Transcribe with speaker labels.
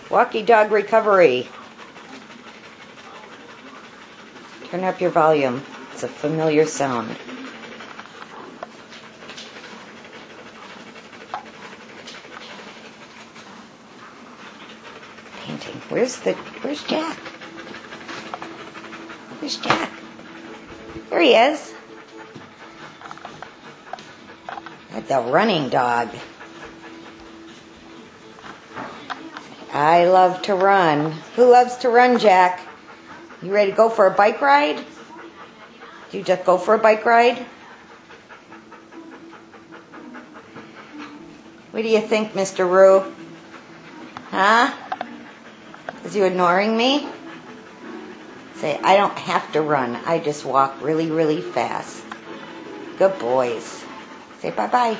Speaker 1: Walky Dog Recovery. Turn up your volume. It's a familiar sound. Painting. Where's Jack? Where's Jack? There he is. The running dog. I love to run. Who loves to run, Jack? You ready to go for a bike ride? Do you just go for a bike ride? What do you think, Mr. Roo? Huh? Is you ignoring me? Say, I don't have to run. I just walk really, really fast. Good boys. Say bye-bye.